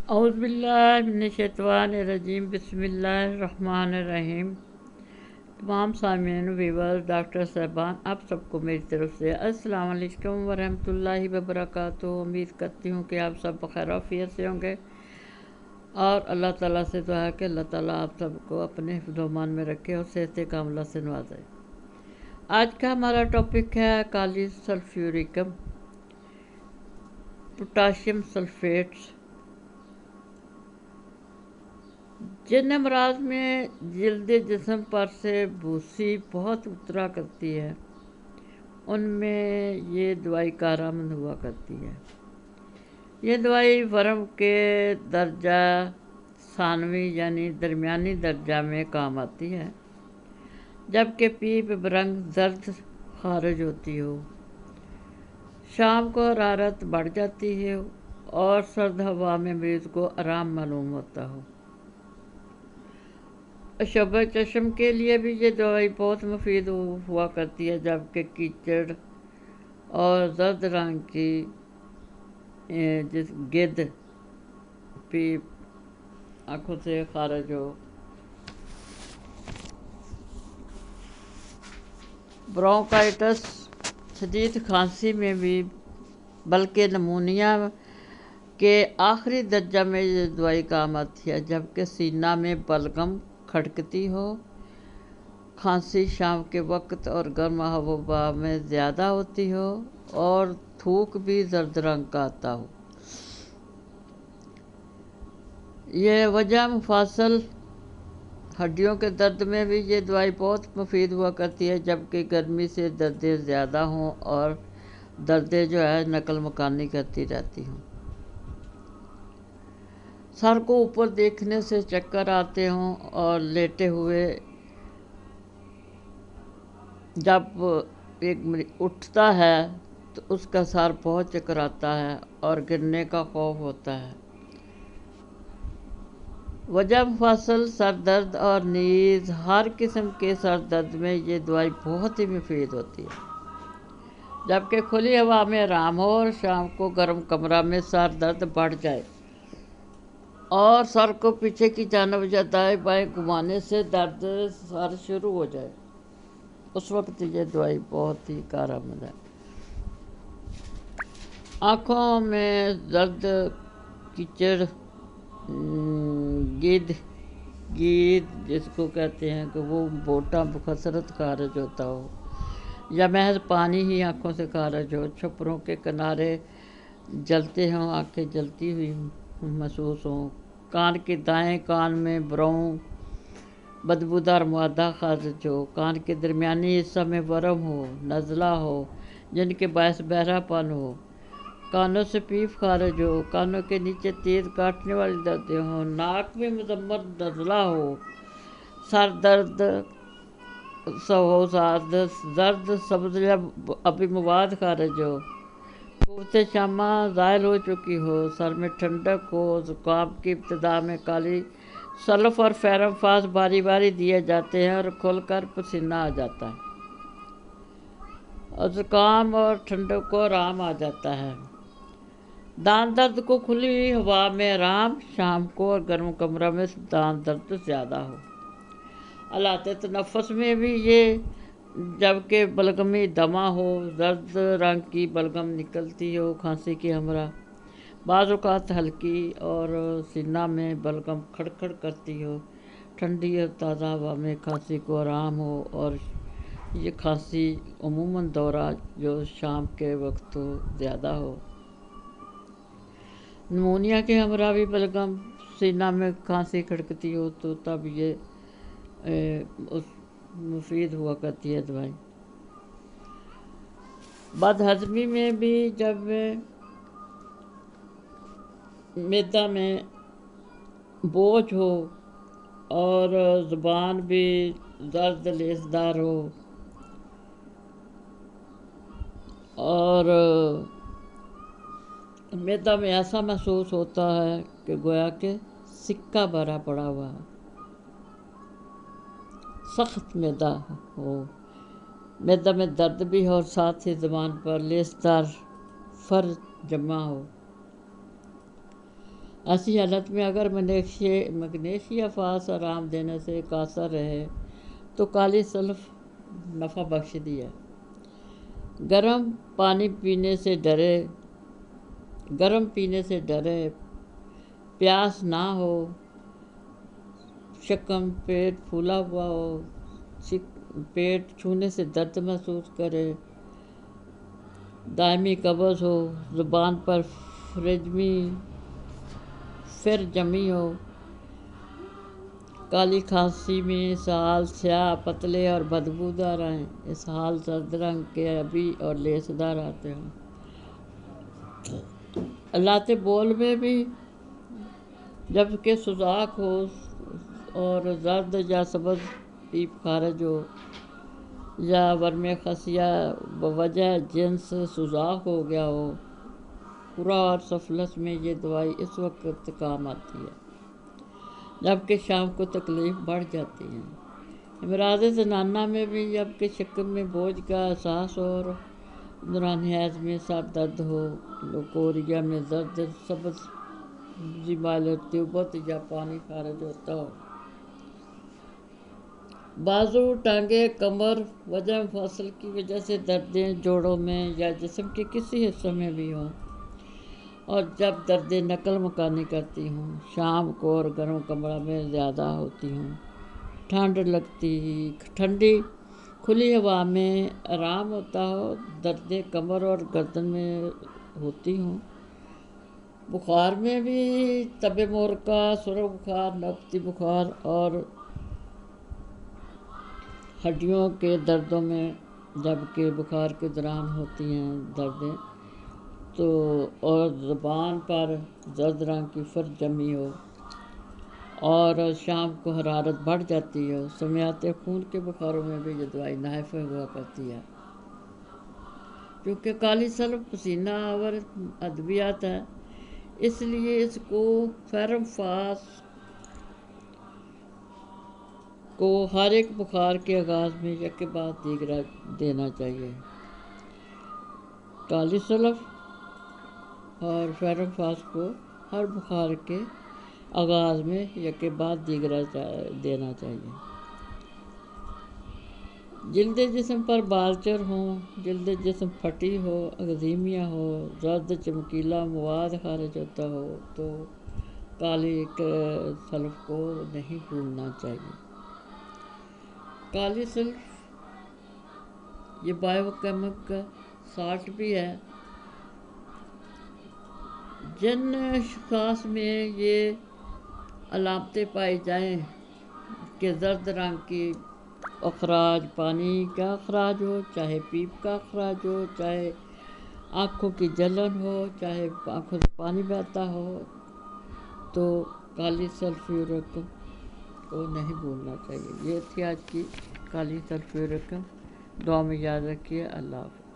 اعوذ باللہ من الشیطان الرجیم، بسم اللہ الرحمن الرحیم۔ تمام سامعین ویورز، ڈاکٹر صاحبان، آپ سب کو میری طرف سے السلام علیکم ورحمۃ اللہ وبرکاتہ۔ امید کرتی ہوں کہ آپ سب بخیر عافیت سے ہوں گے، اور اللہ تعالیٰ سے دعا ہے کہ اللہ تعالیٰ آپ سب کو اپنے حفظ و امان میں رکھے اور صحت کاملہ سے نوازے۔ آج کا ہمارا ٹاپک ہے کالی سلفیورکم، پوٹاشیم سلفیٹس۔ جن امراض میں جلد جسم پر سے بھوسی بہت اترا کرتی ہے، ان میں یہ دوائی کارآمد ہوا کرتی ہے۔ یہ دوائی ورم کے درجہ ثانوی یعنی درمیانی درجہ میں کام آتی ہے، جبکہ پیپ برنگ زرد خارج ہوتی ہو، شام کو حرارت بڑھ جاتی ہے اور سرد ہوا میں مریض کو آرام معلوم ہوتا ہو۔ شعبہ چشم کے لیے بھی یہ دوائی بہت مفید ہوا کرتی ہے، جبکہ کیچڑ اور زرد رنگ کی گد پیپ آنکھوں سے خارج ہو، برونکائٹس، شدید کھانسی میں بھی، بلکہ نمونیا کے آخری درجہ میں یہ دوائی کام آتی ہے، جبکہ سینہ میں بلغم کھٹکتی ہو، کھانسی شام کے وقت اور گرم آب و ہوا میں زیادہ ہوتی ہو، اور تھوک بھی زرد رنگ کا آتا ہو۔ یہ وجہ مفاصل ہڈیوں کے درد میں بھی یہ دوائی بہت مفید ہوا کرتی ہے، جبکہ گرمی سے دردیں زیادہ ہوں اور دردیں نقل مکانی کرتی رہتی ہوں، سر کو اوپر دیکھنے سے چکر آتے ہوں، اور لیٹے ہوئے جب ایک اٹھتا ہے تو اس کا سر بہت چکراتا ہے اور گرنے کا خوف ہوتا ہے۔ وجہ مفاصل، سر درد اور نیز ہر قسم کے سر درد میں یہ دوائی بہت ہی مفید ہوتی ہے، جبکہ کھلی ہوا میں آرام ہو اور شام کو گرم کمرہ میں سر درد بڑھ جائے اور سر کو پیچھے کی جانب یا دائیں بائیں گھمانے سے درد سر شروع ہو جائے، اس وقت یہ دوائی بہت ہی کارآمد ہے۔ آنکھوں میں درد، کیچڑ، گید جس کو کہتے ہیں کہ وہ بوٹا بکثرت خارج ہوتا ہو، یا محض پانی ہی آنکھوں سے خارج ہو، چھپروں کے کنارے جلتے ہوں، آنکھیں جلتی ہوئی محسوس ہوں، کان کے دائیں کان میں بروں بدبودار مادہ خارج ہو، کان کے درمیانی حصہ میں ورم ہو، نزلہ ہو جن کے باعث بہرا پن ہو، کانوں سے پیپ خارج ہو، کانوں کے نیچے تیز کاٹنے والی دردیں ہوں، ناک میں مزمت نزلہ ہو، سر درد ہو، زرد سبز یا ابی مواد خارج ہو، قوت شامہ زائل ہو چکی ہو، سر میں ٹھنڈک ہو، زکام کی ابتدا میں کالی سلف اور فیرم فاس باری باری دیے جاتے ہیں اور کھل کر پسینہ آ جاتا ہے، اور زکام اور ٹھنڈک کو آرام آ جاتا ہے۔ دان درد کو کھلی ہوئی ہوا میں آرام، شام کو اور گرم کمرہ میں دان درد زیادہ ہو۔ آلات تنفس میں بھی یہ، جبکہ بلغمی دمہ ہو، زرد رنگ کی بلغم نکلتی ہو کھانسی کے ہمراہ، بعض اوقات ہلکی، اور سینہ میں بلغم کھڑکھڑ کرتی ہو، ٹھنڈی اور تازہ ہوا میں کھانسی کو آرام ہو، اور یہ کھانسی عموماً دورہ جو شام کے وقت ہو زیادہ ہو۔ نمونیا کے ہمراہ بھی بلغم، سینہ میں کھانسی کھڑکتی ہو تو تب یہ مفید ہوا کرتی ہے دوائی۔ بد ہضمی میں بھی، جب معدہ میں بوجھ ہو اور زبان بھی زرد لیسدار ہو اور معدہ میں ایسا محسوس ہوتا ہے کہ گویا کہ سکہ بھرا پڑا ہوا ہے، سخت معدہ ہو، معدہ میں درد بھی ہو اور ساتھ ہی زبان پر لیسدار فر جمع ہو، ایسی حالت میں اگر مگنیشیا فاس آرام دینے سے قاصر رہے تو کالی سلف نفع بخشتی ہے۔ گرم پینے سے ڈرے، پیاس نہ ہو، شکم پیٹ پھولا ہوا ہو، پیٹ چھونے سے درد محسوس کرے، دائمی قبض ہو، زبان پر پھر جمی ہو، کالی کھانسی میں اسہال سیاہ پتلے اور بدبودار آئیں، اسہال زرد رنگ کے ابی اور لیسدار آتے ہوں، الاتے بول میں بھی جبکہ سوزاک ہو اور زرد یا سبز پیپ خارج ہو، یا ورم خصیہ بوجہ جنس سوزاک ہو گیا ہو، پورا اور سفلس میں یہ دوائی اس وقت کام آتی ہے جبکہ شام کو تکلیف بڑھ جاتی ہے۔ امراض زنانہ میں بھی جبکہ شکم میں بوجھ کا احساس اور دوران حیض میں سر درد ہو، لوکوریا میں زرد سبز مائل رطوبت یا پانی خارج ہوتا ہو، بازو، ٹانگیں، کمر، وجہ مفصل کی وجہ سے دردیں جوڑوں میں یا جسم کے کسی حصے میں بھی ہوں، اور جب دردیں نقل مکانی کرتی ہوں، شام کو اور گرم کمرہ میں زیادہ ہوتی ہوں، ٹھنڈی کھلی ہوا میں آرام ہوتا ہو، دردیں کمر اور گردن میں ہوتی ہوں، بخار میں بھی تب مورکہ، سرخ بخار، نفتی بخار اور ہڈیوں کے دردوں میں جبکہ بخار کے دوران ہوتی ہیں دردیں تو، اور زبان پر زرد رنگ کی پھر جمی ہو اور شام کو حرارت بڑھ جاتی ہے، سمیات خون کے بخاروں میں بھی یہ دوائی نافع ہوا کرتی ہے۔ کیونکہ کالی سلف پسینہ آور ادویات ہے، اس لیے اس کو فیرم فاس کو ہر ایک بخار کے آغاز میں یکے بعد دیگرہ دینا چاہیے۔ کالی سلف اور فیرم فاس کو ہر بخار کے آغاز میں یکے بعد دیگرہ دینا چاہیے۔ جلد جسم پر بالچر ہوں، جلد جسم پھٹی ہو، اگزیمیا ہو، زرد چمکیلا مواد خارج ہوتا ہو تو کالی سلف کو نہیں بھولنا چاہیے۔ کالی سلف یہ بائیو کیمیکل سالٹ بھی ہے۔ جن اشخاص میں یہ علامتیں پائی جائیں کہ زرد رنگ کی اخراج، پانی کا اخراج ہو، چاہے پیپ کا اخراج ہو، چاہے آنکھوں کی جلن ہو، چاہے آنکھوں سے پانی بہتا ہو، تو کالی سلفیورک کو نہیں بھولنا چاہیے۔ یہ تھی آج کی کالی سلفیورک، دعا میں یاد رکھیے۔ اللہ حافظ۔